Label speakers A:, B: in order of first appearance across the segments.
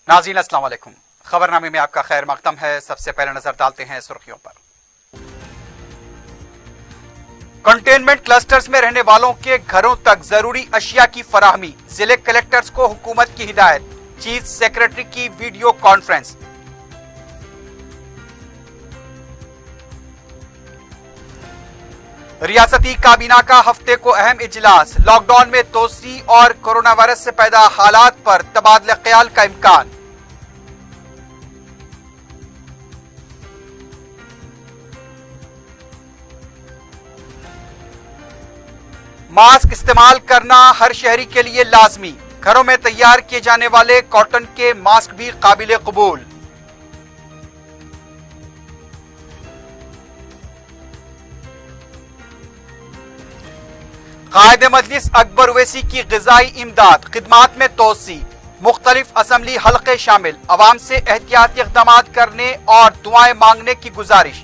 A: नाज़रीन अस्सलाम वालेकुम। खबरनामे में आपका खैर मकदम है। सबसे पहले नजर डालते हैं सुर्खियों पर। कंटेनमेंट क्लस्टर्स में रहने वालों के घरों तक जरूरी अशिया की फराहमी, जिले कलेक्टर्स को हुकूमत की हिदायत। चीफ सेक्रेटरी की वीडियो कॉन्फ्रेंस। रियासती काबीना का हफ्ते को अहम इजलास, लॉकडाउन में तोसी और कोरोना वायरस से पैदा हालात पर तबादला ख्याल का इम्कान। मास्क इस्तेमाल करना हर शहरी के लिए लाजमी, घरों में तैयार किए जाने वाले कॉटन के मास्क भी काबिल कबूल। कायद मजलिस अकबर ओवैसी की ग़िज़ाई इमदाद खिदमात में तोसी, मुख्तलिफ असम्बली हल्के शामिल, अवाम से एहतियाती इक़दाम करने और दुआएं मांगने की गुजारिश।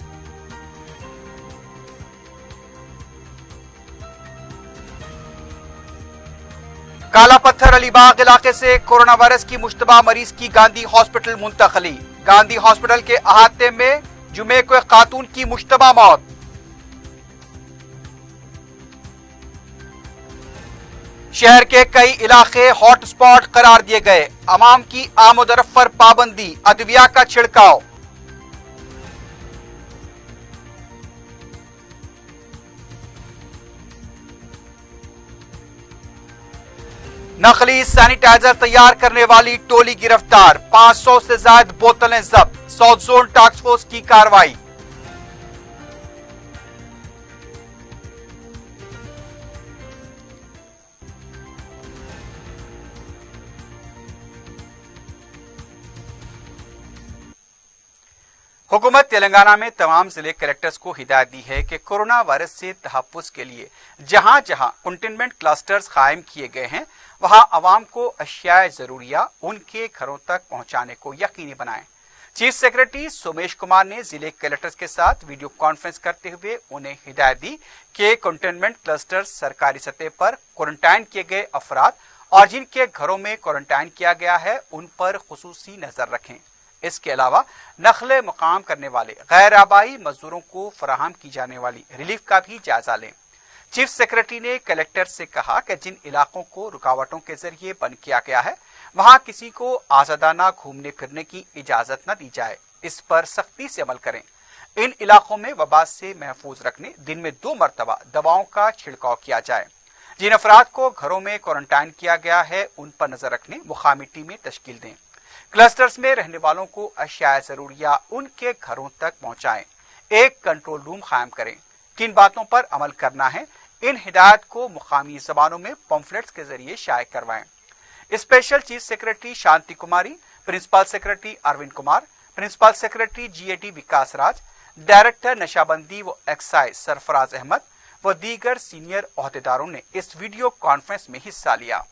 A: काला पत्थर अलीबाग इलाके से कोरोना वायरस की मुश्तबा मरीज की गांधी हॉस्पिटल मुंतकली, गांधी हॉस्पिटल के अहाते में जुमे को एक खातून की मुश्तबा मौत। शहर के कई इलाके हॉट स्पॉट करार दिए गए, अवाम की आमदोरफ्त पर पाबंदी, अदविया का छिड़काव। नकली सैनिटाइजर तैयार करने वाली टोली गिरफ्तार, 500 से ज्यादा बोतलें जब्त, साउथ जोन टास्क फोर्स की कार्रवाई। हुकूमत तेलंगाना में तमाम जिले कलेक्टर्स को हिदायत दी है कि कोरोना वायरस से तहफ्फुज़ के लिए जहां जहां कंटेनमेंट क्लस्टर्स कायम किए गए हैं वहां अवाम को अशियाए जरूरिया उनके घरों तक पहुंचाने को यकीनी बनाएं। चीफ सेक्रेटरी सोमेश कुमार ने जिले कलेक्टर्स के साथ वीडियो कॉन्फ्रेंस करते हुए उन्हें हिदायत दी कि कंटेनमेंट क्लस्टर्स सरकारी सतह पर क्वारंटाइन किए गए अफराद और जिनके घरों में क्वारंटाइन किया गया है उन पर खुसूसी नजर रखें। इसके अलावा नखले मुकाम करने वाले गैर आबाई मजदूरों को फराहम की जाने वाली रिलीफ का भी जायजा लें। चीफ सेक्रेटरी ने कलेक्टर से कहा कि जिन इलाकों को रुकावटों के जरिए बंद किया गया है वहां किसी को आजादाना घूमने फिरने की इजाजत न दी जाए, इस पर सख्ती से अमल करें। इन इलाकों में वबा से महफूज रखने दिन में 2 मरतबा दवाओं का छिड़काव किया जाए। जिन अफराद को घरों में क्वारंटाइन किया गया है उन पर नजर रखने मुकामी टीमें तश्कील दें। क्लस्टर्स में रहने वालों को अशियाए जरूरिया उनके घरों तक पहुंचाएं। एक कंट्रोल रूम कायम करें। किन बातों पर अमल करना है इन हिदायत को मुकामी जबानों में पम्फलेट्स के जरिए शाये करवाएं। Special chief secretary Shanti Kumari, principal secretary Arvind Kumar, principal secretary GAD Vikas Raj, director नशाबंदी व एक्साइज सरफराज अहमद व दीगर सीनियर ओहदेदारों ने इस वीडियो कॉन्फ्रेंस में हिस्सा लिया।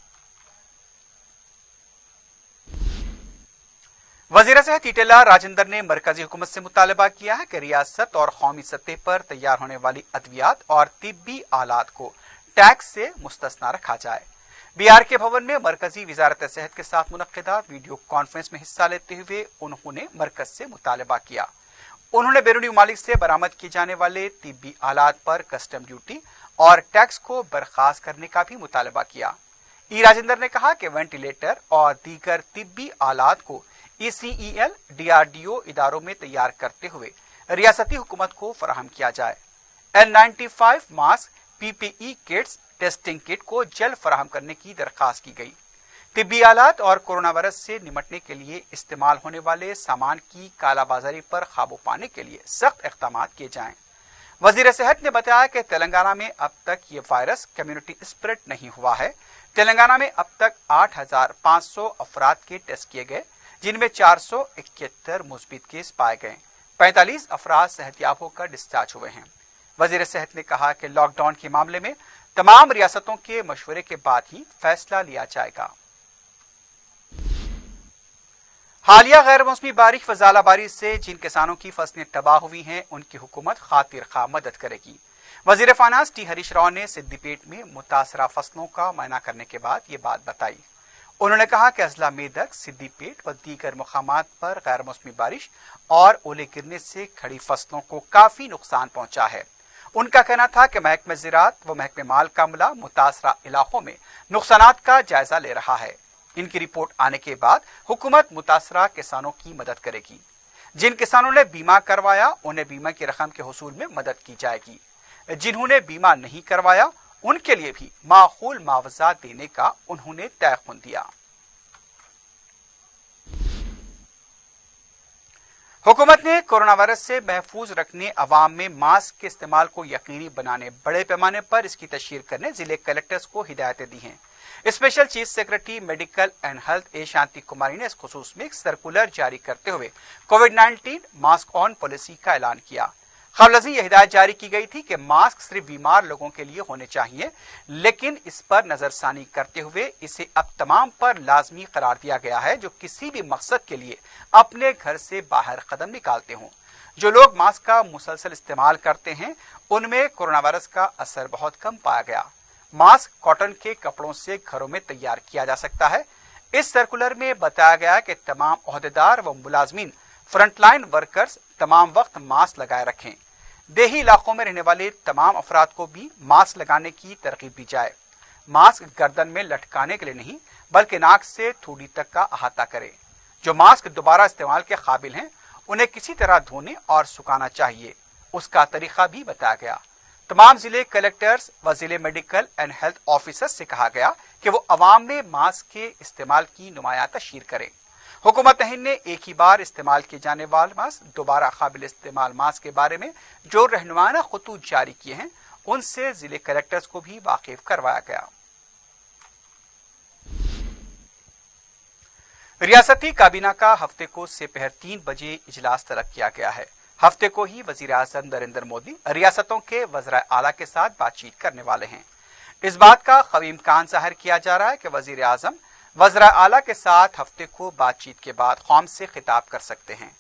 A: वजीर सेहत ईटेला राजेंद्र ने मरकजी हुकूमत से मुतालबा किया है कि रियासत और कौमी सतह पर तैयार होने वाली अद्वियात और तिब्बी आलात को टैक्स से मुस्तस्ना रखा जाए। बिहार के भवन में मरकजी वजारत सेहत के साथ मुनक्किदा वीडियो कॉन्फ्रेंस में हिस्सा लेते हुए उन्होंने मरकज से मुतालबा किया। उन्होंने बैरूनी ममालिक से बरामद किए जाने वाले तिब्बी आलात पर कस्टम ड्यूटी और टैक्स को बर्खास्त करने का भी मुतालबा किया। राजेंद्र ने कहा कि वेंटिलेटर और दीगर तिब्बी आलात को ECEL DRDO इदारों में तैयार करते हुए रियासती हुकूमत को फराहम किया जाए। N95 mask, PPE kits, testing kit को जल्द फराहम करने की दरखास्त की गई। तिब्बी आलात और कोरोना वायरस से निमटने के लिए इस्तेमाल होने वाले सामान की कालाबाजारी पर काबू पाने के लिए सख्त इक़दाम किए जाएं। वजीर सेहत ने बताया कि तेलंगाना में अब तक ये वायरस कम्युनिटी स्प्रेड नहीं हुआ है। तेलंगाना में अब तक 8,500 अफराद के टेस्ट किए गए, जिनमें 471 मुस्बित केस पाए गए। 45 अफराद सेहतयाब होकर डिस्चार्ज हुए हैं। वजीर सेहत ने कहा कि लॉकडाउन के मामले में तमाम रियासतों के मशवरे के बाद ही फैसला लिया जाएगा। हालिया गैर मौसमी बारिश व ज़ालाबारी से जिन किसानों की फसलें तबाह हुई हैं उनकी हुकूमत खातिर खा मदद करेगी। वजीर फाइनेंस टी हरीश राव ने सिद्दीपेट में मुतासरा फसलों का मुआयना करने के बाद ये बात बताई। उन्होंने कहा कि अजला मेदक, सिद्दीपेट व दीगर मुकामात पर गैर मौसमी बारिश और ओले गिरने से खड़ी फसलों को काफी नुकसान पहुंचा है। उनका कहना था कि महकमे ज़राअत व महकमे माल का अमला मुतासरा इलाकों में नुकसानात का जायजा ले रहा है। इनकी रिपोर्ट आने के बाद हुकूमत मुतासरा किसानों की मदद करेगी। जिन किसानों ने बीमा करवाया उन्हें बीमा की रकम के हुसूल में मदद की जाएगी। जिन्होंने बीमा नहीं करवाया उनके लिए भी माकूल मुआवजा देने का उन्होंने तयख्तान दिया। हुकूमत ने कोरोना वायरस से महफूज रखने अवाम में मास्क के इस्तेमाल को यकीनी बनाने बड़े पैमाने पर इसकी तशहीर करने जिले कलेक्टर्स को हिदायतें दी हैं। Special chief secretary medical and health A Shanti Kumari ने इस खुसूस में एक सर्कुलर जारी करते हुए कोविड-19 मास्क ऑन पॉलिसी का ऐलान किया। क़ब्ल यह हिदायत जारी की गई थी कि मास्क सिर्फ बीमार लोगों के लिए होने चाहिए, लेकिन इस पर नजरसानी करते हुए इसे अब तमाम पर लाजमी करार दिया गया है जो किसी भी मकसद के लिए अपने घर से बाहर कदम निकालते हों। जो लोग मास्क का मुसलसल इस्तेमाल करते हैं उनमें कोरोना वायरस का असर बहुत कम पाया गया। मास्क कॉटन के कपड़ों से घरों में तैयार किया जा सकता है। इस सर्कुलर में बताया गया कि तमाम ओहदेदार व मुलाजमीन, फ्रंटलाइन वर्कर्स तमाम वक्त मास्क लगाए रखें। देही इलाकों में रहने वाले तमाम अफराद को भी मास्क लगाने की तरकीब दी जाए। मास्क गर्दन में लटकाने के लिए नहीं बल्कि नाक से थोड़ी तक का अहाता करे। जो मास्क दोबारा इस्तेमाल के काबिल हैं उन्हें किसी तरह धोने और सुखाना चाहिए, उसका तरीका भी बताया गया। तमाम जिले कलेक्टर्स व जिले मेडिकल एंड हेल्थ ऑफिसर्स से कहा गया कि वो अवाम में मास्क के इस्तेमाल की नुमाया तशहीर करें। हुकूमत हिंद ने एक ही बार इस्तेमाल किए जाने वाले मास्क, दोबारा काबिल इस्तेमाल मास्क के बारे में जो रहनुमाना खतूत जारी किए हैं उनसे जिले कलेक्टर्स को भी वाकिफ करवाया गया। रियासती काबीना का हफ्ते को दोपहर 3 बजे इजलास तलब किया गया है। हफ्ते को ही वजीर आजम नरेंद्र मोदी रियासतों के वज़राए आला के साथ बातचीत करने वाले हैं। इस बात का कवी इम्कान जाहिर किया जा रहा है कि वजीर आजम वज़राए आला के साथ हफ्ते को बातचीत के बाद कौम से खिताब कर सकते हैं।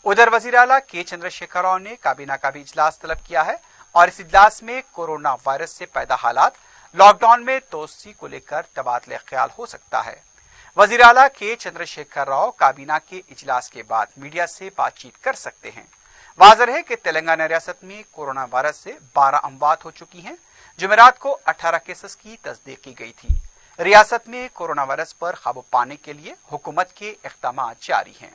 A: उधर वजीर आला के चंद्रशेखर राव ने काबीना का भी इजलास तलब किया है और इस इजलास में कोरोना वायरस से पैदा हालात, लॉकडाउन में तोसी को लेकर तबादले ख्याल हो सकता है। वजीर आला के चंद्रशेखर राव काबीना के इजलास के बाद मीडिया से बातचीत कर सकते हैं। वाज़ेह है कि तेलंगाना रियासत में कोरोना वायरस से 12 अमवात हो चुकी हैं। जुमेरात को 18 केसेस की तस्दीक की गई थी। रियासत में कोरोना वायरस पर काबू पाने के लिए हुकूमत के इक़दाम जारी हैं।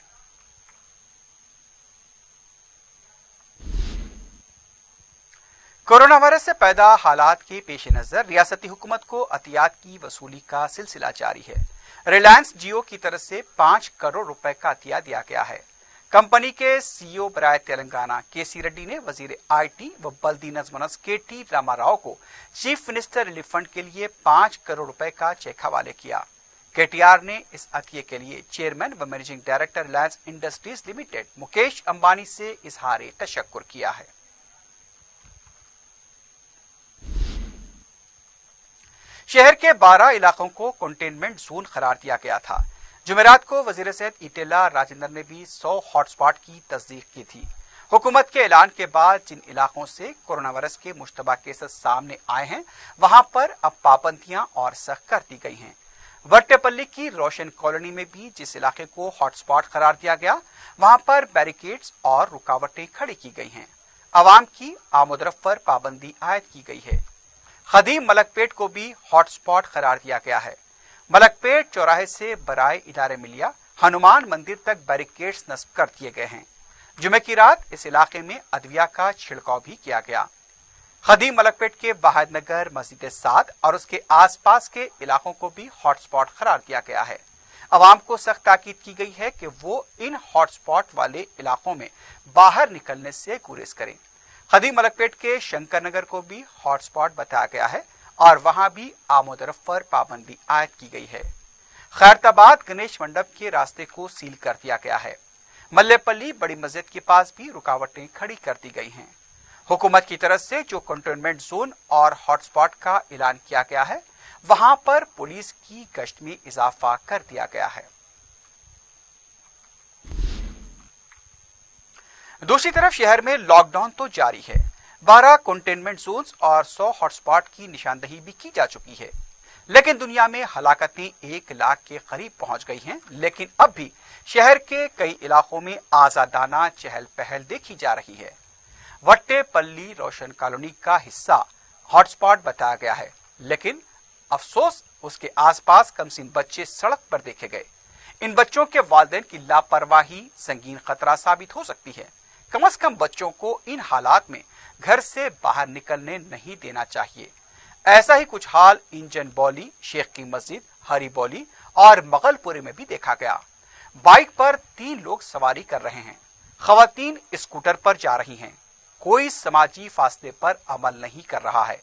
A: कोरोना वायरस से पैदा हालात के पेश नजर रियासती हुकूमत को अतियात की वसूली का सिलसिला जारी है। रिलायंस जियो की तरफ से 5 करोड़ रुपए का अतिया दिया गया है। कंपनी के सीईओ बराए तेलंगाना केसी रेड्डी ने वजीर आईटी व बल्दी नज़्म केटी रामाराव को चीफ मिनिस्टर रिलीफ फंड के लिए 5 करोड़ रुपए का चेक हवाले किया। केटीआर ने इस अतिये के लिए चेयरमैन व managing director Reliance industries limited Mukesh Ambani से इजहार तशक्कुर किया है। शहर के 12 इलाकों को कंटेनमेंट जोन करार दिया गया था। जुमेरात को वजीर सेहत ईटेला राजेंद्र ने भी 100 हॉटस्पॉट की तस्दीक की थी। हुकूमत के ऐलान के बाद जिन इलाकों से कोरोना वायरस के मुश्तबा केसेस सामने आए हैं वहां पर अब पाबंदियां और सख्त कर दी गई हैं। वट्टेपल्ली की रोशन कॉलोनी में भी जिस इलाके को हॉटस्पॉट करार दिया गया वहां पर बैरिकेड्स और रुकावटें खड़ी की गई हैं। आवाम की आमोदरफ्त पर पाबंदी आयद की गई है। खदीम मलकपेट को भी हॉटस्पॉट करार दिया गया है। मलकपेट चौराहे से बराए इदारे मिलिया हनुमान मंदिर तक बैरिकेड्स नस्ब कर दिए गए हैं। जुमे की रात इस इलाके में अदविया का छिड़काव भी किया गया। खदीम मलकपेट के वाहिद नगर, मस्जिद साद और उसके आसपास के इलाकों को भी हॉटस्पॉट करार दिया गया है। अवाम को सख्त ताकीद की गई है कि वो इन हॉटस्पॉट वाले इलाकों में बाहर निकलने से गुरेज करें। खदीम मलकपेट के शंकर नगर को भी हॉटस्पॉट बताया गया है और वहां भी आमोदरफ्त पर पाबंदी आयद की गई है। खैरताबाद गणेश मंडप के रास्ते को सील कर दिया गया है। मल्लेपल्ली बड़ी मस्जिद के पास भी रुकावटें खड़ी कर दी गई हैं। हुकूमत की तरफ से जो कंटेनमेंट जोन और हॉटस्पॉट का ऐलान किया गया है वहां पर पुलिस की गश्त में इजाफा कर दिया गया है। दूसरी तरफ शहर में लॉकडाउन तो जारी है। 12 कंटेनमेंट जोन्स और 100 हॉटस्पॉट की निशानदही भी की जा चुकी है। लेकिन दुनिया में हलाकतें 1 लाख के करीब पहुंच गई हैं, लेकिन अब भी शहर के कई इलाकों में आजादाना चहल पहल देखी जा रही है। वट्टेपल्ली रोशन कॉलोनी का हिस्सा हॉटस्पॉट बताया गया है, लेकिन अफसोस उसके आसपास कमसीन बच्चे सड़क पर देखे गए। इन बच्चों के वालिदैन की लापरवाही संगीन खतरा साबित हो सकती है। कम से कम बच्चों को इन हालात में घर से बाहर निकलने नहीं देना चाहिए। ऐसा ही कुछ हाल इंजन बौली, शेख की मस्जिद, हरी बौली और मगलपुरी में भी देखा गया। बाइक पर 3 लोग सवारी कर रहे हैं। खवातीन स्कूटर पर जा रही हैं। कोई समाजी फासले पर अमल नहीं कर रहा है।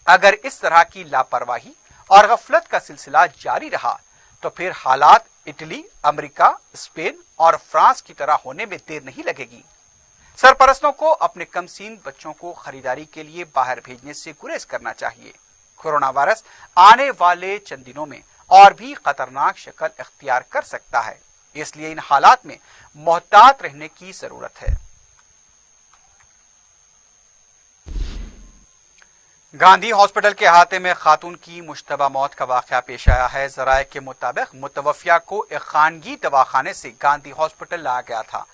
A: अगर इस तरह की लापरवाही और गफलत का सिलसिला जारी रहा तो फिर हालात इटली, अमेरिका, स्पेन और फ्रांस की तरह होने में देर नहीं लगेगी। सरपरस्तों को अपने कमसीन बच्चों को खरीदारी के लिए बाहर भेजने से गुरेज करना चाहिए। कोरोना वायरस आने वाले चंद दिनों में और भी खतरनाक शक्ल इख्तियार कर सकता है, इसलिए इन हालात में मोहतात रहने की जरूरत है। गांधी हॉस्पिटल के अहाते में खातून की मुश्तबा मौत का वाकया पेश आया है। जराये के मुताबिक मुतवफ़िया को एक खानगी दवाखाने से गांधी हॉस्पिटल लाया गया था।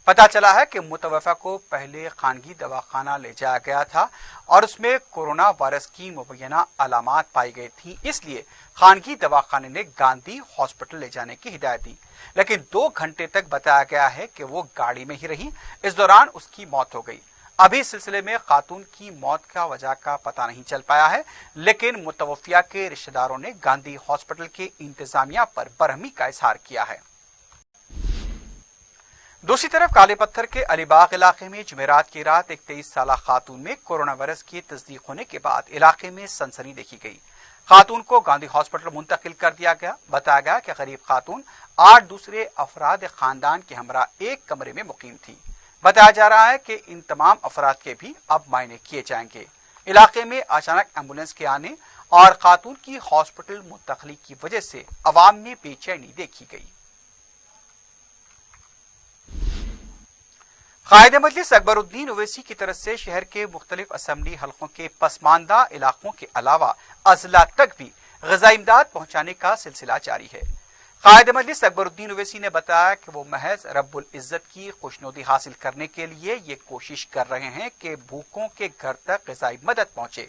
A: पता चला है कि मुतवफ़ा को पहले खानगी दवाखाना ले जाया गया था और उसमें कोरोना वायरस की मुबैना अलामात पाई गई थी, इसलिए खानगी दवाखाने ने गांधी हॉस्पिटल ले जाने की हिदायत दी। लेकिन 2 घंटे तक बताया गया है कि वो गाड़ी में ही रही। इस दौरान उसकी मौत हो गई। अभी इस सिलसिले में खातून की मौत का वजह का पता नहीं चल पाया है, लेकिन मुतवफ़िया के रिश्तेदारों ने गांधी हॉस्पिटल के इंतजामिया पर बरहमी का इजहार किया है। दूसरी तरफ काले पत्थर के अलीबाग इलाके में जुमेरात की रात एक 23 साला खातून में कोरोना वायरस की तस्दीक होने के बाद इलाके में सनसनी देखी गई। खातून को गांधी हॉस्पिटल मुंतकिल कर दिया गया। बताया गया कि गरीब खातून 8 दूसरे अफराद खानदान के हमरा एक कमरे में मुकीम थी। बताया जा रहा है कि इन तमाम अफराद के भी अब मायने किए जाएंगे। इलाके में अचानक एम्बुलेंस के आने और खातून की हॉस्पिटल मुंतकली की वजह से अवाम में बेचैनी देखी गई। कायदे मजलिस अकबरुद्दीन ओवैसी की तरफ से शहर के मुख्तलिफ असम्बली हलकों के पसमानदा इलाकों के अलावा अजला तक भी ग़िज़ाई इमदाद पहुंचाने का सिलसिला जारी है। कायदे मजलिस अकबरुद्दीन ओवैसी ने बताया कि वो महज रब्बुल इज्जत की खुशनुदी हासिल करने के लिए ये कोशिश कर रहे हैं कि भूखों के घर तक ग़िज़ाई मदद पहुंचे।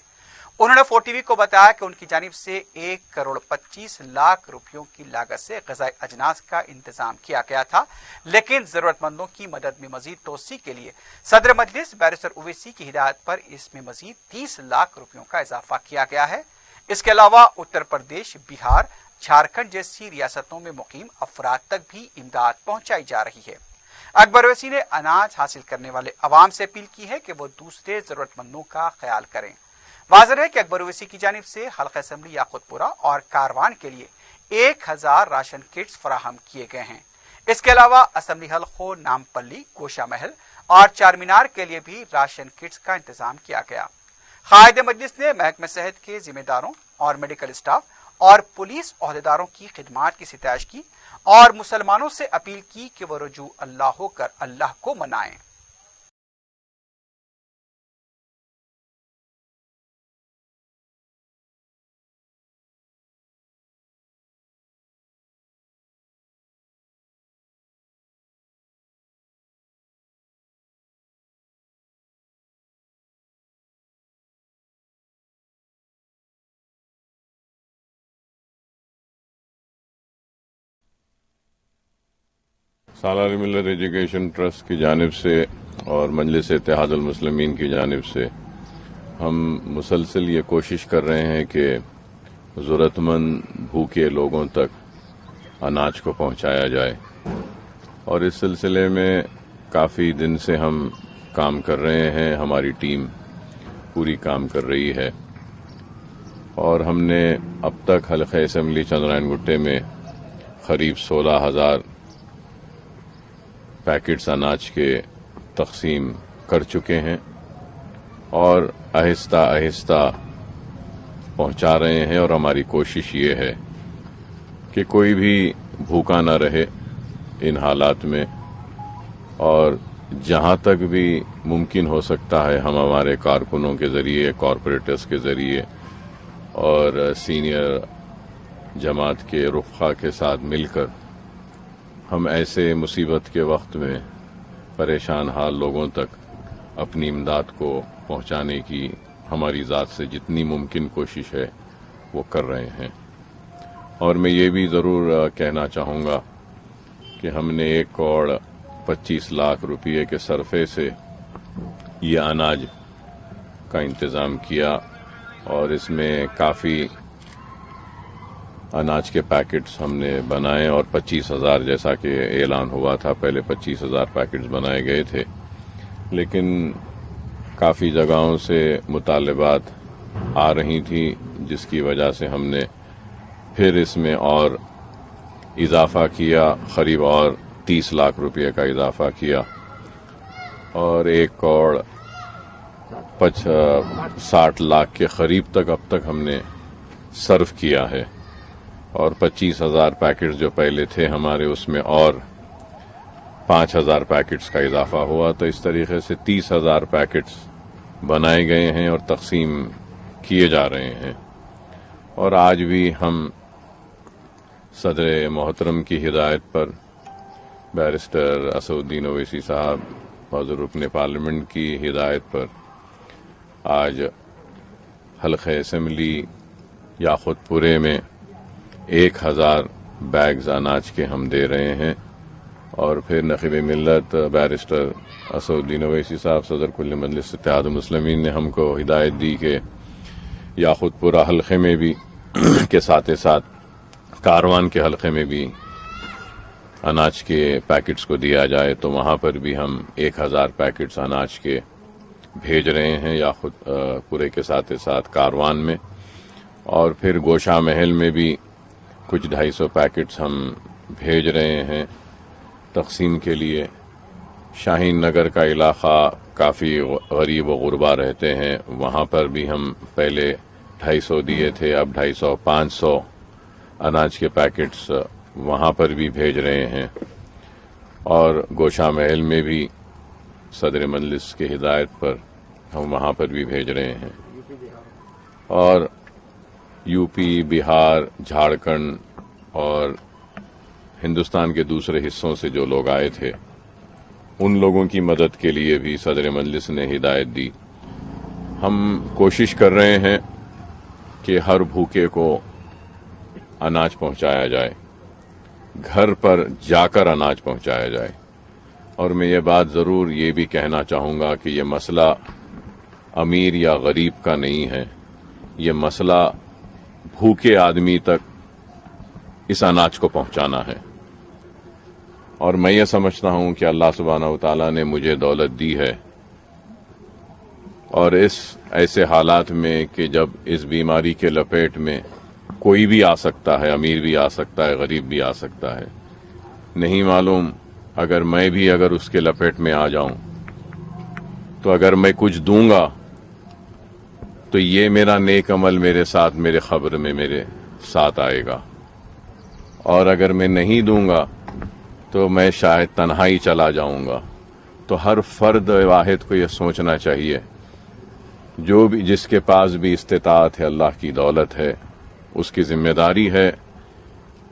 A: उन्होंने 4TV को बताया कि उनकी जानिब से 1,25,00,000 रुपयों की लागत से ग़िज़ाई अजनास का इंतजाम किया गया था, लेकिन जरूरतमंदों की मदद में मजीद तोसी के लिए सदर मजलिस बैरिस्टर ओवैसी की हिदायत पर इसमें मजीद 30 लाख रुपयों का इजाफा किया गया है। इसके अलावा उत्तर प्रदेश, बिहार, झारखंड जैसी रियासतों में मुकीम अफराद तक भी इमदाद पहुंचाई जा रही है। अकबर ओवैसी ने अनाज हासिल करने वाले अवाम से अपील की है कि वो दूसरे जरूरतमंदों का ख्याल करें। वाज़ेह है कि अकबर ओवैसी की जानिब से हल्का असम्बली याकुतपुरा और कारवान के लिए 1000 राशन किट्स फराहम किए गए हैं। इसके अलावा असम्बली हल्कों नामपल्ली, गोशा महल और चार मीनार के लिए भी राशन किट्स का इंतजाम किया गया। कायदे मजलिस ने महकमे सेहत के जिम्मेदारों और मेडिकल स्टाफ और पुलिस ओहदेदारों की खिदमात की सिताइश की और मुसलमानों से अपील की कि वो रुजू अल्लाह होकर अल्लाह को मनाएं।
B: सालार मिल्लत एजुकेशन ट्रस्ट की जानिब से और मजलिस इत्तेहादुल मुस्लिमीन की जानिब से हम मुसलसल ये कोशिश कर रहे हैं कि ज़रूरतमंद भूखे लोगों तक अनाज को पहुंचाया जाए और इस सिलसिले में काफ़ी दिन से हम काम कर रहे हैं। हमारी टीम पूरी काम कर रही है और हमने अब तक हल्क़े असम्बली चंद्रायन गुट्टे में करीब 16,000 पैकेट्स अनाज के तकसीम कर चुके हैं और आहिस्ता आहिस्ता पहुंचा रहे हैं और हमारी कोशिश ये है कि कोई भी भूखा न रहे इन हालात में और जहां तक भी मुमकिन हो सकता है हम हमारे कारकुनों के ज़रिए, कॉरपोरेटर्स के ज़रिए और सीनियर جماعت کے رفقا کے ساتھ مل کر ہم ایسے مصیبت کے وقت میں پریشان حال لوگوں تک اپنی امداد کو پہنچانے کی ہماری ذات سے جتنی ممکن کوشش ہے وہ کر رہے ہیں. اور میں یہ بھی ضرور کہنا چاہوں گا کہ ہم نے 1.25 کروڑ روپے کے صرفے سے یہ اناج کا انتظام کیا، اور اس میں کافی اناج کے پیکٹس ہم نے بنائے، اور 25,000 جیسا کہ اعلان ہوا تھا پہلے 25,000 پیکٹس بنائے گئے تھے، لیکن کافی جگہوں سے مطالبات آ رہی تھیں جس کی وجہ سے ہم نے پھر اس میں اور اضافہ کیا، قریب اور 30 لاکھ روپے کا اضافہ کیا، اور 1,60,00,000 کے قریب تک اب تک ہم نے صرف کیا ہے. اور 25,000 پیکٹس جو پہلے تھے ہمارے، اس میں اور 5,000 پیکٹس کا اضافہ ہوا، تو اس طریقے سے 30,000 پیکٹس بنائے گئے ہیں اور تقسیم کیے جا رہے ہیں. اور آج بھی ہم صدر محترم کی ہدایت پر، بیرسٹر اسد الدین اویسی صاحب حضور رکن پارلیمنٹ کی ہدایت پر، آج حلقہ اسمبلی یاقوت پورے میں 1,000 بیگز اناج کے ہم دے رہے ہیں. اور پھر نقیب ملت بیرسٹر اسد الدین اویسی صاحب صدر کل مجلس اتحاد المسلمین نے ہم کو ہدایت دی کہ یاقوت پورہ حلقے میں بھی کے ساتھ ساتھ کاروان کے حلقے میں بھی اناج کے پیکٹس کو دیا جائے، تو وہاں پر بھی ہم 1,000 پیکٹس اناج کے بھیج رہے ہیں یاقوت پورے کے ساتھ ساتھ کاروان میں. اور پھر گوشہ محل میں بھی کچھ 250 پیکٹس ہم بھیج رہے ہیں تقسیم کے لیے. شاہین نگر کا علاقہ کافی غریب و غربا رہتے ہیں، وہاں پر بھی ہم پہلے 250 دیے تھے، اب 250 500 اناج کے پیکٹس وہاں پر بھی بھیج رہے ہیں. اور گوشہ محل میں بھی صدر مجلس کی ہدایت پر ہم وہاں پر بھی بھیج رہے ہیں. اور یو پی، بہار، جھارکھنڈ اور ہندوستان کے دوسرے حصوں سے جو لوگ آئے تھے ان لوگوں کی مدد کے لیے بھی صدر مجلس نے ہدایت دی. ہم کوشش کر رہے ہیں کہ ہر بھوکے کو اناج پہنچایا جائے، گھر پر جا کر اناج پہنچایا جائے. اور میں یہ بات ضرور یہ بھی کہنا چاہوں گا کہ یہ مسئلہ امیر یا غریب کا نہیں ہے، یہ مسئلہ بھوکے آدمی تک اس اناج کو پہنچانا ہے. اور میں یہ سمجھتا ہوں کہ اللہ سبحانہ و تعالیٰ نے مجھے دولت دی ہے، اور اس ایسے حالات میں کہ جب اس بیماری کے لپیٹ میں کوئی بھی آ سکتا ہے، امیر بھی آ سکتا ہے، غریب بھی آ سکتا ہے، نہیں معلوم اگر میں بھی اس کے لپیٹ میں آ جاؤں تو اگر میں کچھ دوں گا تو یہ میرا نیک عمل میرے ساتھ میرے قبر میں میرے ساتھ آئے گا، اور اگر میں نہیں دوں گا تو میں شاید تنہائی چلا جاؤں گا. تو ہر فرد واحد کو یہ سوچنا چاہیے، جو بھی جس کے پاس بھی استطاعت ہے، اللہ کی دولت ہے، اس کی ذمہ داری ہے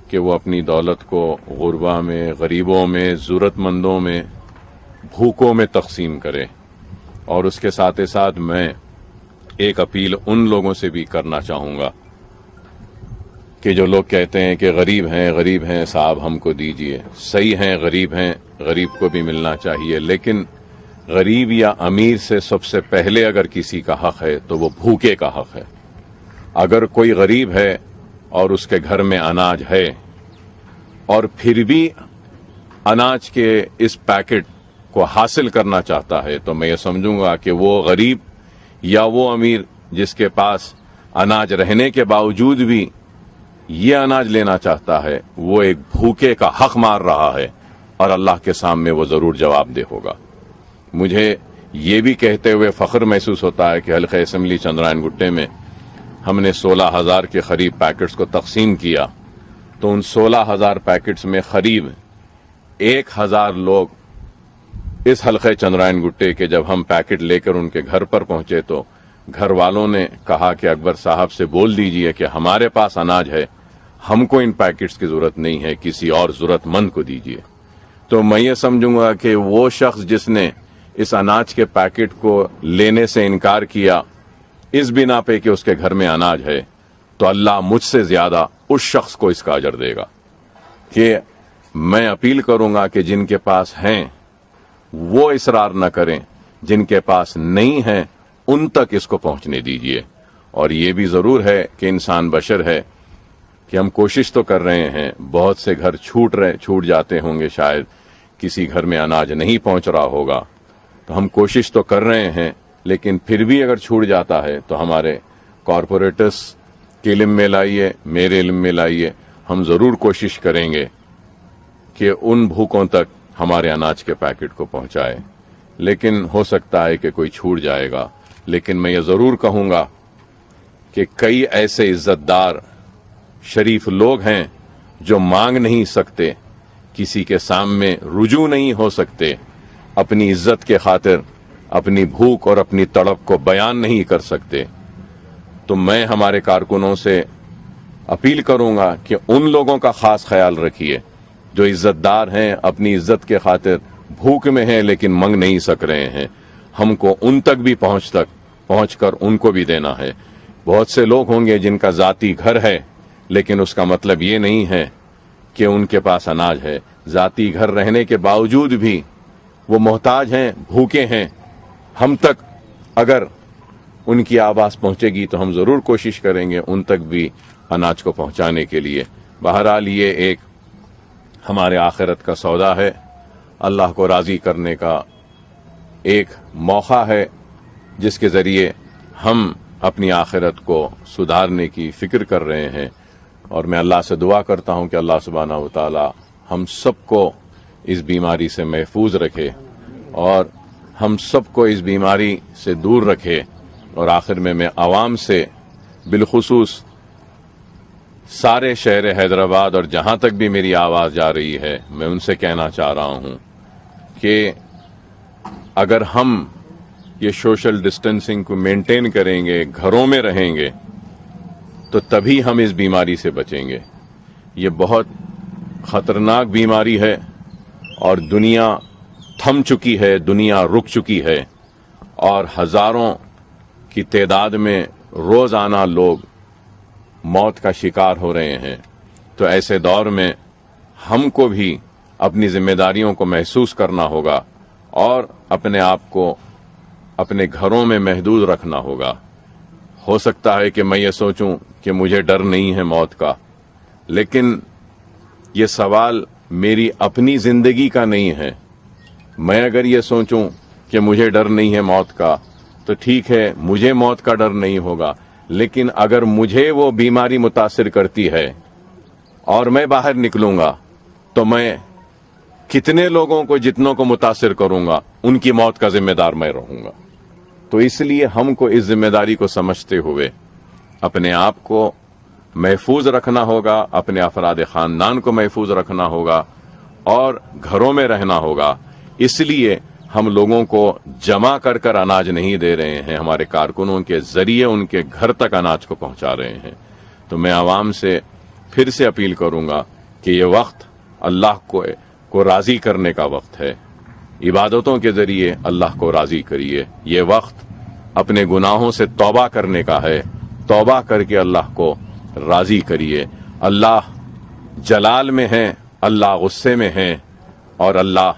B: کہ وہ اپنی دولت کو غربا میں، غریبوں میں، ضرورت مندوں میں، بھوکوں میں تقسیم کرے. اور اس کے ساتھ ساتھ میں ایک اپیل ان لوگوں سے بھی کرنا چاہوں گا کہ جو لوگ کہتے ہیں کہ غریب ہیں صاحب ہم کو دیجئے. صحیح ہیں، غریب ہیں، غریب کو بھی ملنا چاہیے، لیکن غریب یا امیر سے سب سے پہلے اگر کسی کا حق ہے تو وہ بھوکے کا حق ہے. اگر کوئی غریب ہے اور اس کے گھر میں اناج ہے اور پھر بھی اناج کے اس پیکٹ کو حاصل کرنا چاہتا ہے تو میں یہ سمجھوں گا کہ وہ غریب یا وہ امیر جس کے پاس اناج رہنے کے باوجود بھی یہ اناج لینا چاہتا ہے، وہ ایک بھوکے کا حق مار رہا ہے، اور اللہ کے سامنے وہ ضرور جواب دہ ہوگا. مجھے یہ بھی کہتے ہوئے فخر محسوس ہوتا ہے کہ حلقہ اسمبلی چندرائن گٹے میں ہم نے 16,000 کے قریب پیکٹس کو تقسیم کیا، تو ان 16,000 پیکٹس میں قریب 1,000 لوگ اس حلقہ چندرائن گٹے کے جب ہم پیکٹ لے کر ان کے گھر پر پہنچے تو گھر والوں نے کہا کہ اکبر صاحب سے بول دیجئے کہ ہمارے پاس اناج ہے، ہم کو ان پیکٹس کی ضرورت نہیں ہے، کسی اور ضرورت مند کو دیجیے. تو میں یہ سمجھوں گا کہ وہ شخص جس نے اس اناج کے پیکٹ کو لینے سے انکار کیا اس بنا پہ کہ اس کے گھر میں اناج ہے، تو اللہ مجھ سے زیادہ اس شخص کو اس کا اجر دے گا. کہ میں اپیل کروں گا کہ جن کے پاس ہیں وہ اصرار نہ کریں، جن کے پاس نہیں ہیں ان تک اس کو پہنچنے دیجیے. اور یہ بھی ضرور ہے کہ انسان بشر ہے کہ ہم کوشش تو کر رہے ہیں، بہت سے گھر چھوٹ جاتے ہوں گے، شاید کسی گھر میں اناج نہیں پہنچ رہا ہوگا، تو ہم کوشش تو کر رہے ہیں، لیکن پھر بھی اگر چھوٹ جاتا ہے تو ہمارے کارپوریٹس کے علم میں لائیے، میرے علم میں لائیے. ہم ضرور کوشش کریں گے کہ ان بھوکوں تک ہمارے اناج کے پیکٹ کو پہنچائے. لیکن ہو سکتا ہے کہ کوئی چھوٹ جائے گا. لیکن میں یہ ضرور کہوں گا کہ کئی ایسے عزت دار شریف لوگ ہیں جو مانگ نہیں سکتے، کسی کے سامنے رجوع نہیں ہو سکتے، اپنی عزت کے خاطر اپنی بھوک اور اپنی تڑپ کو بیان نہیں کر سکتے. تو میں ہمارے کارکنوں سے اپیل کروں گا کہ ان لوگوں کا خاص خیال رکھیے جو عزت دار ہیں، اپنی عزت کے خاطر بھوک میں ہیں لیکن منگ نہیں سک رہے ہیں. ہم کو ان تک بھی پہنچ کر ان کو بھی دینا ہے. بہت سے لوگ ہوں گے جن کا ذاتی گھر ہے، لیکن اس کا مطلب یہ نہیں ہے کہ ان کے پاس اناج ہے. ذاتی گھر رہنے کے باوجود بھی وہ محتاج ہیں، بھوکے ہیں. ہم تک اگر ان کی آواز پہنچے گی تو ہم ضرور کوشش کریں گے ان تک بھی اناج کو پہنچانے کے لیے. بہرحال یہ ایک ہمارے آخرت کا سودا ہے، اللہ کو راضی کرنے کا ایک موقع ہے جس کے ذریعے ہم اپنی آخرت کو سدھارنے کی فکر کر رہے ہیں. اور میں اللہ سے دعا کرتا ہوں کہ اللہ سبحانہ و تعالی ہم سب کو اس بیماری سے محفوظ رکھے اور ہم سب کو اس بیماری سے دور رکھے. اور آخر میں عوام سے، بالخصوص سارے شہر حیدرآباد اور جہاں تک بھی میری آواز جا رہی ہے، میں ان سے کہنا چاہ رہا ہوں کہ اگر ہم یہ سوشل ڈسٹینسنگ کو مینٹین کریں گے، گھروں میں رہیں گے، تو تبھی ہم اس بیماری سے بچیں گے. یہ بہت خطرناک بیماری ہے اور دنیا تھم چکی ہے، دنیا رک چکی ہے اور ہزاروں کی تعداد میں روزانہ لوگ موت کا شکار ہو رہے ہیں. تو ایسے دور میں ہم کو بھی اپنی ذمہ داریوں کو محسوس کرنا ہوگا اور اپنے آپ کو اپنے گھروں میں محدود رکھنا ہوگا. ہو سکتا ہے کہ میں یہ سوچوں کہ مجھے ڈر نہیں ہے موت کا، لیکن یہ سوال میری اپنی زندگی کا نہیں ہے. میں اگر یہ سوچوں کہ مجھے ڈر نہیں ہے موت کا تو ٹھیک ہے، مجھے موت کا ڈر نہیں ہوگا. لیکن اگر مجھے وہ بیماری متاثر کرتی ہے اور میں باہر نکلوں گا تو میں کتنے لوگوں کو، جتنوں کو متاثر کروں گا، ان کی موت کا ذمہ دار میں رہوں گا. تو اس لیے ہم کو اس ذمہ داری کو سمجھتے ہوئے اپنے آپ کو محفوظ رکھنا ہوگا، اپنے افراد خاندان کو محفوظ رکھنا ہوگا اور گھروں میں رہنا ہوگا. اس لیے ہم لوگوں کو جمع کر کر اناج نہیں دے رہے ہیں، ہمارے کارکنوں کے ذریعے ان کے گھر تک اناج کو پہنچا رہے ہیں. تو میں عوام سے پھر سے اپیل کروں گا کہ یہ وقت اللہ کو راضی کرنے کا وقت ہے. عبادتوں کے ذریعے اللہ کو راضی کریے. یہ وقت اپنے گناہوں سے توبہ کرنے کا ہے. توبہ کر کے اللہ کو راضی کریے. اللہ جلال میں ہیں، اللہ غصے میں ہیں، اور اللہ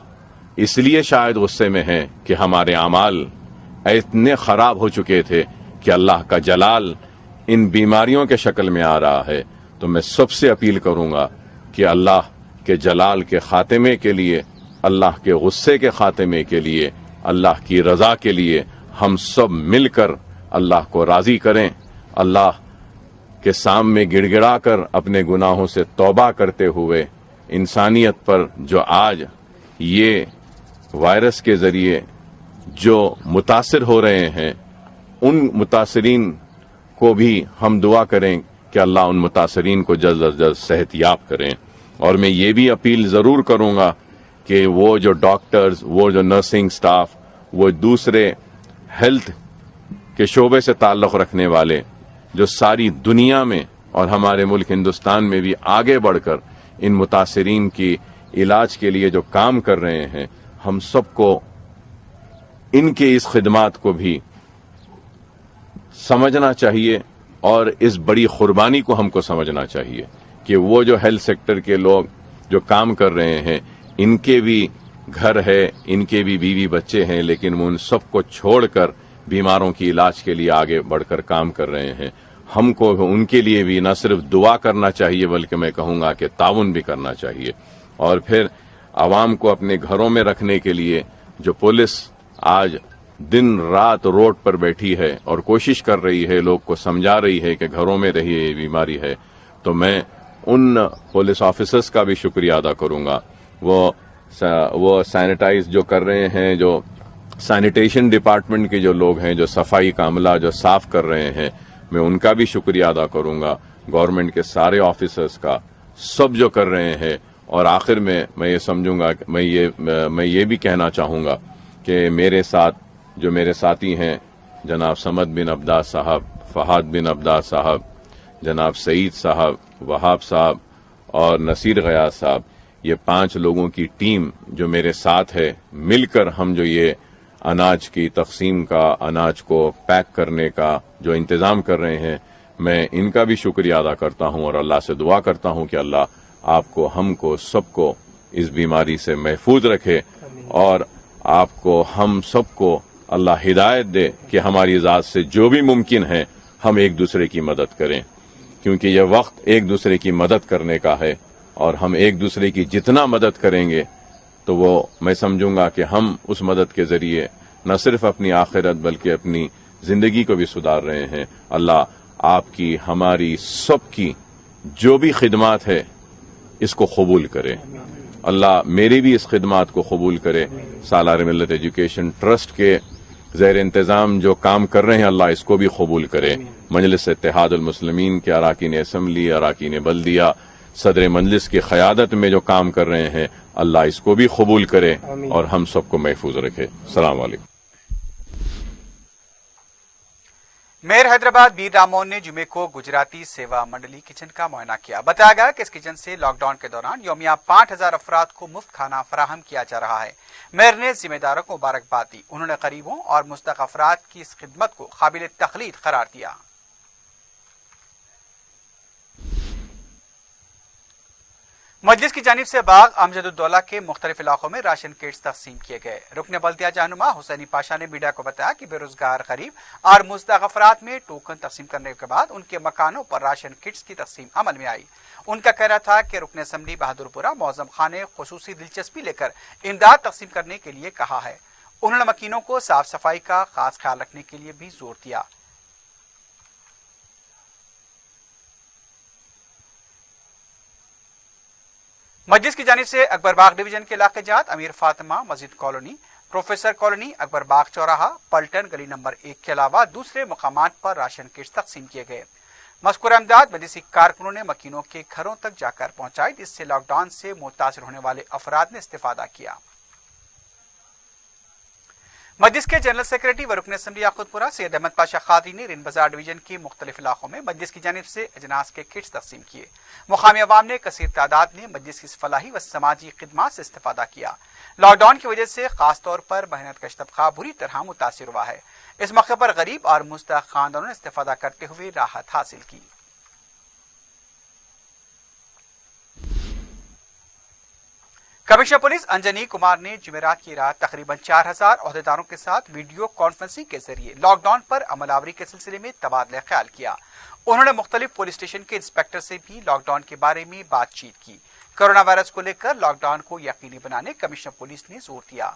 B: اس لیے شاید غصے میں ہیں کہ ہمارے اعمال اتنے خراب ہو چکے تھے کہ اللہ کا جلال ان بیماریوں کے شکل میں آ رہا ہے. تو میں سب سے اپیل کروں گا کہ اللہ کے جلال کے خاتمے کے لیے، اللہ کے غصے کے خاتمے کے لیے، اللہ کی رضا کے لیے ہم سب مل کر اللہ کو راضی کریں. اللہ کے سامنے گڑ گڑا کر اپنے گناہوں سے توبہ کرتے ہوئے انسانیت پر جو آج یہ وائرس کے ذریعے جو متاثر ہو رہے ہیں، ان متاثرین کو بھی ہم دعا کریں کہ اللہ ان متاثرین کو جلد از جلد صحت یاب کریں. اور میں یہ بھی اپیل ضرور کروں گا کہ وہ جو ڈاکٹرز، وہ جو نرسنگ سٹاف، وہ دوسرے ہیلتھ کے شعبے سے تعلق رکھنے والے جو ساری دنیا میں اور ہمارے ملک ہندوستان میں بھی آگے بڑھ کر ان متاثرین کی علاج کے لیے جو کام کر رہے ہیں، ہم سب کو ان کے اس خدمات کو بھی سمجھنا چاہیے اور اس بڑی قربانی کو ہم کو سمجھنا چاہیے کہ وہ جو ہیلتھ سیکٹر کے لوگ جو کام کر رہے ہیں، ان کے بھی گھر ہے، ان کے بھی بیوی بچے ہیں، لیکن وہ ان سب کو چھوڑ کر بیماروں کی علاج کے لیے آگے بڑھ کر کام کر رہے ہیں۔ ہم کو ان کے لیے بھی نہ صرف دعا کرنا چاہیے بلکہ میں کہوں گا کہ تعاون بھی کرنا چاہیے۔ اور پھر عوام کو اپنے گھروں میں رکھنے کے لیے جو پولیس آج دن رات روڈ پر بیٹھی ہے اور کوشش کر رہی ہے، لوگ کو سمجھا رہی ہے کہ گھروں میں رہیے، یہ بیماری ہے، تو میں ان پولیس آفیسرز کا بھی شکریہ ادا کروں گا۔ وہ سینیٹائز جو کر رہے ہیں، جو سینیٹیشن ڈپارٹمنٹ کے جو لوگ ہیں، جو صفائی کا عملہ جو صاف کر رہے ہیں، میں ان کا بھی شکریہ ادا کروں گا، گورنمنٹ کے سارے آفیسرز کا، سب جو کر رہے ہیں۔ اور آخر میں یہ سمجھوں گا، میں یہ بھی کہنا چاہوں گا کہ میرے ساتھ جو میرے ساتھی ہیں، جناب سمد بن عبداد صاحب، فہد بن عبداد صاحب، جناب سعید صاحب، وہاب صاحب اور نصیر غیاث صاحب، یہ 5 لوگوں کی ٹیم جو میرے ساتھ ہے، مل کر ہم جو یہ اناج کی تقسیم کا، اناج کو پیک کرنے کا جو انتظام کر رہے ہیں، میں ان کا بھی شکریہ ادا کرتا ہوں اور اللہ سے دعا کرتا ہوں کہ اللہ آپ کو، ہم کو، سب کو اس بیماری سے محفوظ رکھے اور آپ کو، ہم سب کو اللہ ہدایت دے کہ ہماری ذات سے جو بھی ممکن ہے ہم ایک دوسرے کی مدد کریں، کیونکہ یہ وقت ایک دوسرے کی مدد کرنے کا ہے، اور ہم ایک دوسرے کی جتنا مدد کریں گے تو وہ میں سمجھوں گا کہ ہم اس مدد کے ذریعے نہ صرف اپنی آخرت بلکہ اپنی زندگی کو بھی سدھار رہے ہیں۔ اللہ آپ کی، ہماری سب کی جو بھی خدمات ہے اس کو قبول کرے، اللہ میری بھی اس خدمات کو قبول کرے۔ سالار ملت ایجوکیشن ٹرسٹ کے زیر انتظام جو کام کر رہے ہیں، اللہ اس کو بھی قبول کرے۔ مجلس اتحاد المسلمین کے اراکین اسمبلی، اراکین بلدیہ، صدر مجلس کی قیادت میں جو کام کر رہے ہیں، اللہ اس کو بھی قبول کرے اور ہم سب کو محفوظ رکھے۔ السلام علیکم۔
A: میئر حیدرآباد بیر رامون نے جمعے کو گجراتی سیوا منڈلی کچن کا معائنہ کیا۔ بتایا گیا کہ اس کچن سے لاک ڈاؤن کے دوران یومیہ 5000 افراد کو مفت کھانا فراہم کیا جا رہا ہے۔ میئر نے ذمہ داروں کو مبارکباد دی۔ انہوں نے غریبوں اور مستحق افراد کی اس خدمت کو قابل تقلید قرار دیا۔ مجلس کی جانب سے باغ امجد الدولہ کے مختلف علاقوں میں راشن کٹس تقسیم کیے گئے۔ رکن بلدیہ جہنما حسینی پاشا نے میڈیا کو بتایا کہ بے روزگار غریب اور مستحق افراد میں ٹوکن تقسیم کرنے کے بعد ان کے مکانوں پر راشن کٹس کی تقسیم عمل میں آئی۔ ان کا کہنا تھا کہ رکن اسمبلی بہادر پورہ معظم خان نے خصوصی دلچسپی لے کر امداد تقسیم کرنے کے لیے کہا ہے۔ انہوں نے مکینوں کو صاف صفائی کا خاص خیال رکھنے کے لیے بھی زور دیا۔ مجلس کی جانب سے اکبر باغ ڈویژن کے علاقے جات امیر فاطمہ مسجد کالونی، پروفیسر کالونی، اکبر باغ چوراہا، پلٹن گلی نمبر 1 کے علاوہ دوسرے مقامات پر راشن کٹس تقسیم کیے گئے۔ مذکورہ امداد مجلسی کارکنوں نے مکینوں کے گھروں تک جا کر پہنچائی، جس سے لاک ڈاؤن سے متاثر ہونے والے افراد نے استفادہ کیا۔ مجلس کے جنرل سیکریٹری و رکن اسمبلی یاقوت پورہ سید احمد پاشا قادری نے رین بازار ڈویژن کے مختلف علاقوں میں مجلس کی جانب سے اجناس کے کٹس تقسیم کیے۔ مقامی عوام نے کثیر تعداد میں مجلس کی فلاحی و سماجی خدمات سے استفادہ کیا۔ لاک ڈاؤن کی وجہ سے خاص طور پر محنت کش طبقہ بری طرح متاثر ہوا ہے۔ اس موقع پر غریب اور مستحق خاندانوں نے استفادہ کرتے ہوئے راحت حاصل کی۔ کمشنر پولیس انجنی کمار نے جمعرات کی رات تقریباً 4000 عہدیداروں کے ساتھ ویڈیو کانفرنسنگ کے ذریعے لاک ڈاؤن پر عمل آوری کے سلسلے میں تبادلہ خیال کیا۔ انہوں نے مختلف پولیس اسٹیشن کے انسپکٹر سے بھی لاک ڈاؤن کے بارے میں بات چیت کی۔ کورونا وائرس کو لے کر لاک ڈاؤن کو یقینی بنانے کمشنر پولیس نے زور دیا۔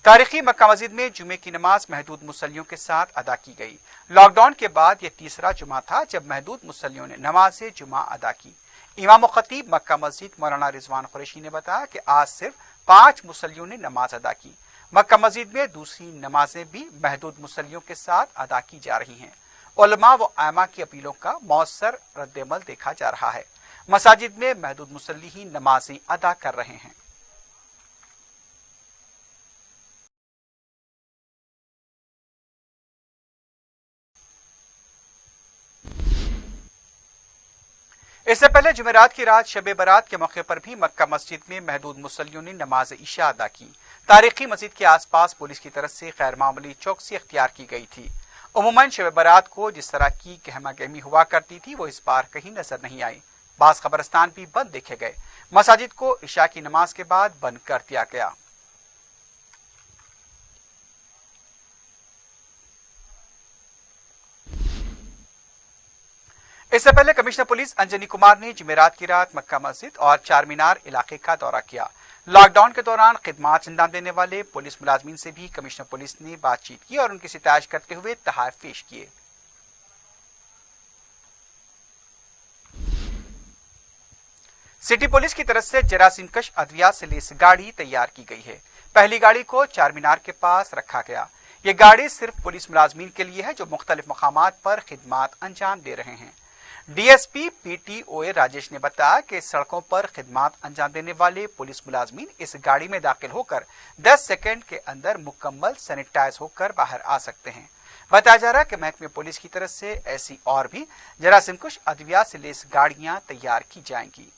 A: تاریخی مکہ مسجد میں جمعے کی نماز محدود مصلیوں کے ساتھ ادا کی گئی۔ لاک ڈاؤن کے بعد یہ تیسرا جمعہ تھا جب محدود مصلیوں نے نماز جمعہ ادا کی۔ امام و خطیب مکہ مسجد مولانا رضوان قریشی نے بتایا کہ آج صرف 5 مصلیوں نے نماز ادا کی۔ مکہ مسجد میں دوسری نمازیں بھی محدود مصلیوں کے ساتھ ادا کی جا رہی ہیں۔ علماء و ائمہ کی اپیلوں کا مؤثر رد عمل دیکھا جا رہا ہے۔ مساجد میں محدود مصلی ہی نمازیں ادا کر رہے ہیں۔ इससे पहले जुमेरात की रात शब बारात के मौके पर भी मक्का मस्जिद में महदूद मुसल्लियों ने नमाज इशा अदा की। तारीखी मस्जिद के आसपास पुलिस की तरफ से गैर मामूली चौकसी इख्तियार की गई थी। उमूमन शब बारात को जिस तरह की गहमा गहमी हुआ करती थी वो इस बार कहीं नजर नहीं आई। बास कब्रिस्तान भी बंद देखे गए। मसाजिद को इशा की नमाज के बाद बंद कर दिया गया। इससे पहले कमिश्नर पुलिस अंजनी कुमार ने जुमेरात की रात मक्का मस्जिद और चार मीनार इलाके का दौरा किया। लॉकडाउन के दौरान खिदमात अंजाम देने वाले पुलिस मुलाजमीन से भी कमिश्नर पुलिस ने बातचीत की और उनकी सितारिश करते हुए तोहफे पेश किए। सिटी पुलिस की तरफ से जरासीम कश अद्विया से लेस गाड़ी तैयार की गई है। पहली गाड़ी को चार मीनार के पास रखा गया। ये गाड़ी सिर्फ पुलिस मुलाजमीन के लिए है जो मुख्तलिफ मकामात पर खिदमात अंजाम दे रहे हैं। डीएसपी पीटीओए राजेश ने बताया कि सड़कों पर खिदमात अंजाम देने वाले पुलिस मुलाजमीन इस गाड़ी में दाखिल होकर 10 सेकंड के अंदर मुकम्मल सैनिटाइज होकर बाहर आ सकते हैं। बताया जा रहा है कि महकमे पुलिस की तरफ से ऐसी और भी जरासीम कश अद्विया से लेस गाड़ियां तैयार की जाएंगी।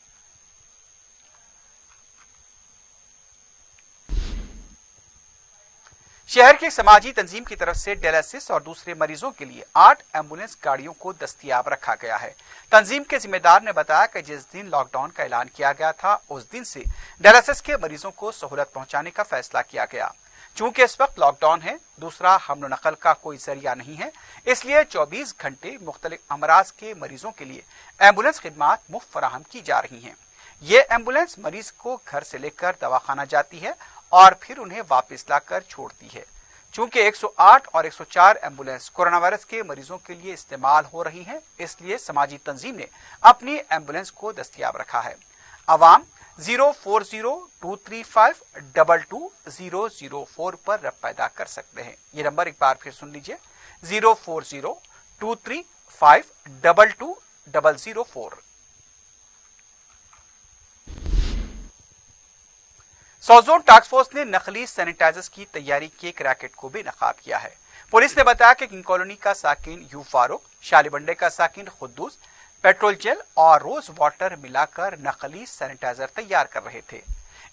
A: शहर की समाजी तंजीम की तरफ से डायलिसिस और दूसरे मरीजों के लिए 8 एम्बुलेंस गाड़ियों को दस्तयाब रखा गया है। तंजीम के जिम्मेदार ने बताया कि जिस दिन लॉकडाउन का ऐलान किया गया था उस दिन से डायलिसिस के मरीजों को सहूलत पहुंचाने का फैसला किया गया। चूंकि इस वक्त लॉकडाउन है, दूसरा हमलो नकल का कोई जरिया नहीं है, इसलिए 24 घंटे मुख्तलिफ अमराज के मरीजों के लिए एम्बुलेंस खिदमात मुफ्त फराहम की जा रही हैं। ये एम्बुलेंस मरीज को घर से लेकर दवाखाना जाती है और फिर उन्हें वापस लाकर छोड़ती है। चूंकि 108 और 104 एम्बुलेंस कोरोना वायरस के मरीजों के लिए इस्तेमाल हो रही हैं, इसलिए समाजी तंजीम ने अपनी एम्बुलेंस को दस्तयाब रखा है। अवाम 040-235-22004 पर रब्त पैदा कर सकते हैं। ये नंबर एक बार फिर सुन लीजिए, 040-235-22004। साउथ जोन टास्क फोर्स ने नकली सैनिटाइजर्स की तैयारी के एक रैकेट को भी नकाब किया है। पुलिस ने बताया कि किंग कॉलोनी का साकिन यू फारूक, शालीबंडे का साकिन खुद्दूस पेट्रोल जेल और रोज वाटर मिलाकर नकली सैनिटाइजर तैयार कर रहे थे।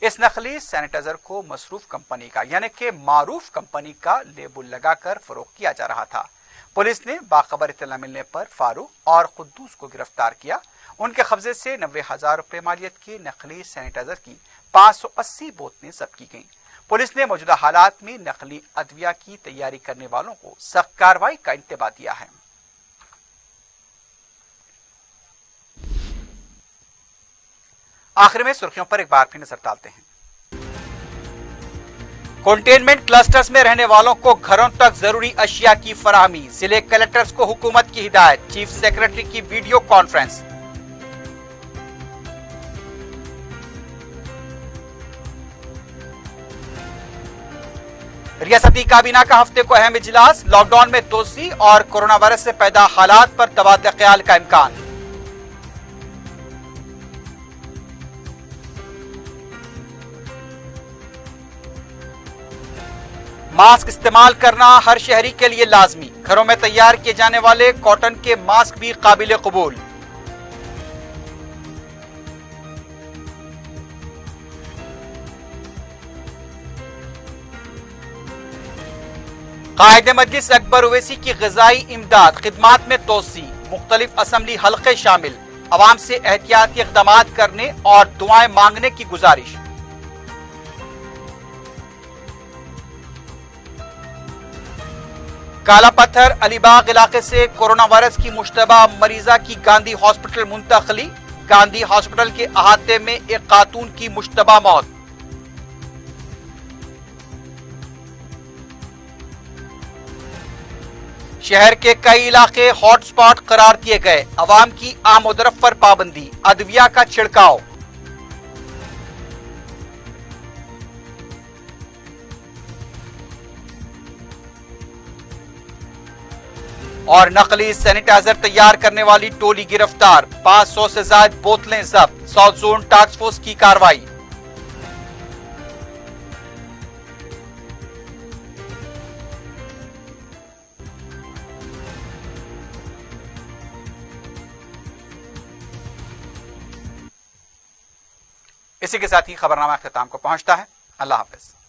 A: इस नकली सैनिटाइजर को मसरूफ कंपनी का यानी कि मारूफ कंपनी का लेबल लगाकर फरोख्त किया जा रहा था। पुलिस ने बाखबर इत्तला मिलने पर फारूक और खुद्दूस को गिरफ्तार किया। उनके कब्जे से 90,000 रुपए मालियत के नकली सैनिटाइजर की 580 बोतलें जब्त की गईं। पुलिस ने मौजूदा हालात में नकली अद्विया की तैयारी करने वालों को सख्त कार्रवाई का इंतबाह दिया है। आखिर में सुर्खियों पर एक बार फिर नजर डालते हैं। कंटेनमेंट क्लस्टर्स में रहने वालों को घरों तक जरूरी अशिया की फराहमी, जिले कलेक्टर्स को हुकूमत की हिदायत, चीफ सेक्रेटरी की वीडियो कॉन्फ्रेंस। रियासती काबीना का हफ्ते को अहम इजलास, लॉकडाउन में तोसी और कोरोना वायरस से पैदा हालात पर तबादला ख्याल का इम्कान। मास्क इस्तेमाल करना हर शहरी के लिए लाजमी, घरों में तैयार किए जाने वाले कॉटन के मास्क भी काबिल कबूल। कायद मजलिस अकबर ओवैसी की ग़िज़ाई इमदाद खिदमात में तोसी, मुख्तलिफ असम्बली हल्के शामिल, अवाम से एहतियाती इक़दामात करने और दुआएं मांगने की गुजारिश। काला पत्थर अलीबाग इलाके से कोरोना वायरस की मुश्तबा मरीजा की गांधी हॉस्पिटल मुंतकली, गांधी हॉस्पिटल के अहाते में एक खातून की मुश्तबा मौत। शहर के कई इलाके हॉटस्पॉट करार दिए गए, अवाम की आमोदरफ्त पर पाबंदी, अदविया का छिड़काव। और नकली सैनिटाइजर तैयार करने वाली टोली गिरफ्तार, 500 से ज्यादा बोतलें जब्त, साउथ जोन टास्क फोर्स की कार्रवाई। اسی کے ساتھ ہی خبرنامہ اختتام کو پہنچتا ہے۔ اللہ حافظ۔